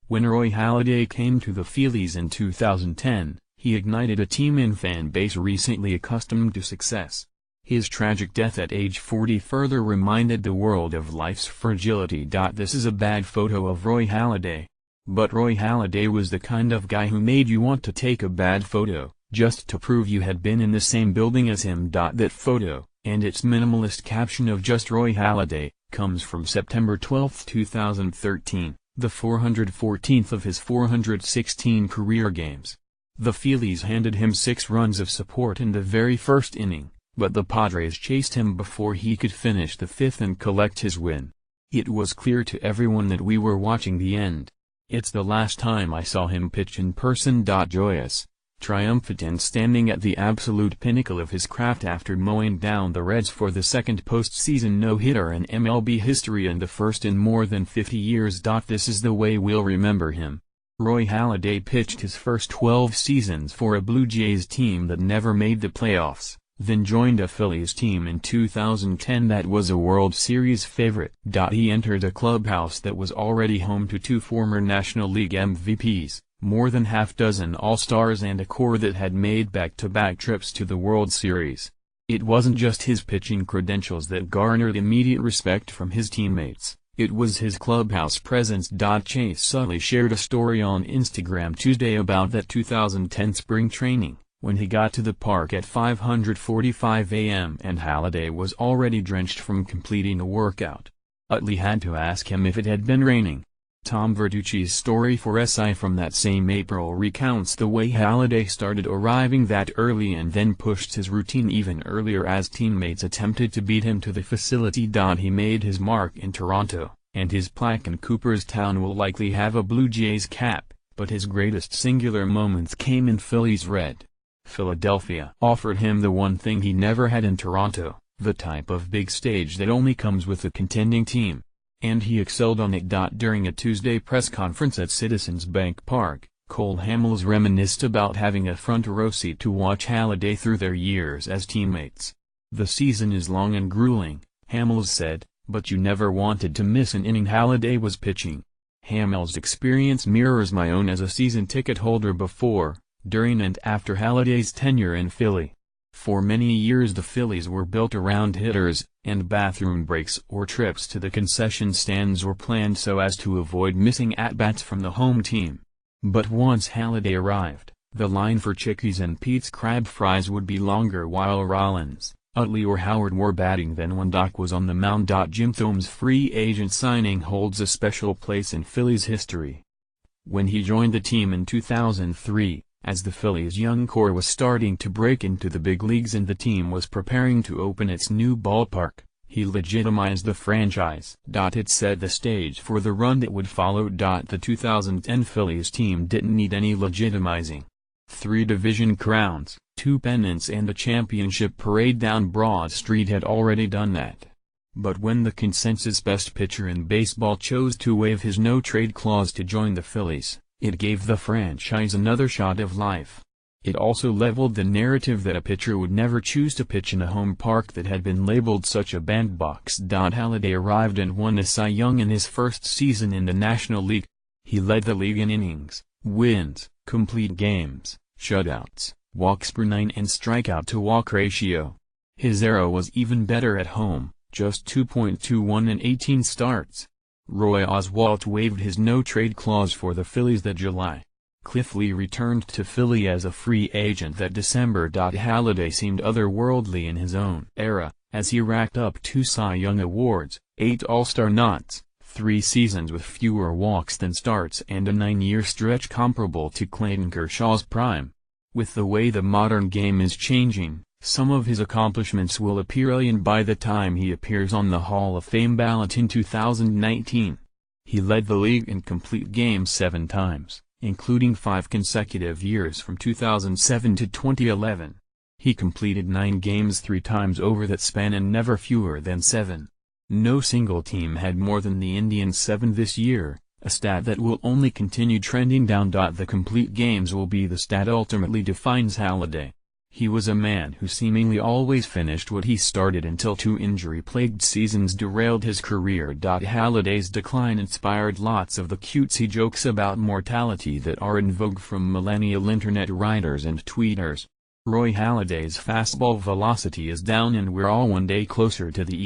When Roy Halladay came to the Phillies in 2010, he ignited a team and fan base recently accustomed to success. His tragic death at age 40 further reminded the world of life's fragility. This is a bad photo of Roy Halladay. But Roy Halladay was the kind of guy who made you want to take a bad photo, just to prove you had been in the same building as him. That photo, and its minimalist caption of just Roy Halladay, comes from September 12, 2013, the 414th of his 416 career games. The Phillies handed him 6 runs of support in the very first inning, but the Padres chased him before he could finish the 5th and collect his win. It was clear to everyone that we were watching the end. It's the last time I saw him pitch in person. Joyous, triumphant and standing at the absolute pinnacle of his craft after mowing down the Reds for the second postseason no-hitter in MLB history and the first in more than 50 years. This is the way we'll remember him. Roy Halladay pitched his first 12 seasons for a Blue Jays team that never made the playoffs, then joined a Phillies team in 2010 that was a World Series favorite. He entered a clubhouse that was already home to 2 former National League MVPs, more than half-dozen All-Stars and a core that had made back-to-back trips to the World Series. It wasn't just his pitching credentials that garnered immediate respect from his teammates. It was his clubhouse presence. Chase Utley shared a story on Instagram Tuesday about that 2010 spring training, when he got to the park at 5:45 a.m. and Halladay was already drenched from completing a workout. Utley had to ask him if it had been raining. Tom Verducci's story for SI from that same April recounts the way Halladay started arriving that early and then pushed his routine even earlier as teammates attempted to beat him to the facility. He made his mark in Toronto, and his plaque in Cooperstown will likely have a Blue Jays cap, but his greatest singular moments came in Phillies red. Philadelphia offered him the one thing he never had in Toronto, the type of big stage that only comes with a contending team. And he excelled on it. During a Tuesday press conference at Citizens Bank Park, Cole Hamels reminisced about having a front-row seat to watch Halladay through their years as teammates. "The season is long and grueling," Hamels said, "but you never wanted to miss an inning Halladay was pitching." Hamels' experience mirrors my own as a season ticket holder before, during and after Halladay's tenure in Philly. For many years the Phillies were built around hitters, and bathroom breaks or trips to the concession stands were planned so as to avoid missing at-bats from the home team. But once Halladay arrived, the line for Chickies and Pete's crab fries would be longer while Rollins, Utley or Howard were batting than when Doc was on the mound. Jim Thome's free agent signing holds a special place in Phillies history. When he joined the team in 2003, as the Phillies' young core was starting to break into the big leagues and the team was preparing to open its new ballpark, he legitimized the franchise. It set the stage for the run that would follow. The 2010 Phillies team didn't need any legitimizing. 3 division crowns, 2 pennants and a championship parade down Broad Street had already done that. But when the consensus best pitcher in baseball chose to waive his no-trade clause to join the Phillies, it gave the franchise another shot of life. It also leveled the narrative that a pitcher would never choose to pitch in a home park that had been labeled such a bandbox. Halladay arrived and won a Cy Young in his first season in the National League. He led the league in innings, wins, complete games, shutouts, walks per 9 and strikeout-to-walk ratio. His era was even better at home, just 2.21 in 18 starts. Roy Oswalt waived his no-trade clause for the Phillies that July. Cliff Lee returned to Philly as a free agent that December. Halladay seemed otherworldly in his own era, as he racked up 2 Cy Young awards, 8 All-Star nods, 3 seasons with fewer walks than starts and a 9-year stretch comparable to Clayton Kershaw's prime. With the way the modern game is changing, some of his accomplishments will appear alien by the time he appears on the Hall of Fame ballot in 2019. He led the league in complete games 7 times, including 5 consecutive years from 2007 to 2011. He completed 9 games 3 times over that span and never fewer than 7. No single team had more than the Indians 7 this year, a stat that will only continue trending down. The complete games will be the stat ultimately defines Halladay. He was a man who seemingly always finished what he started until 2 injury-plagued seasons derailed his career. Halladay's decline inspired lots of the cutesy jokes about mortality that are in vogue from millennial internet writers and tweeters. Roy Halladay's fastball velocity is down and we're all one day closer to the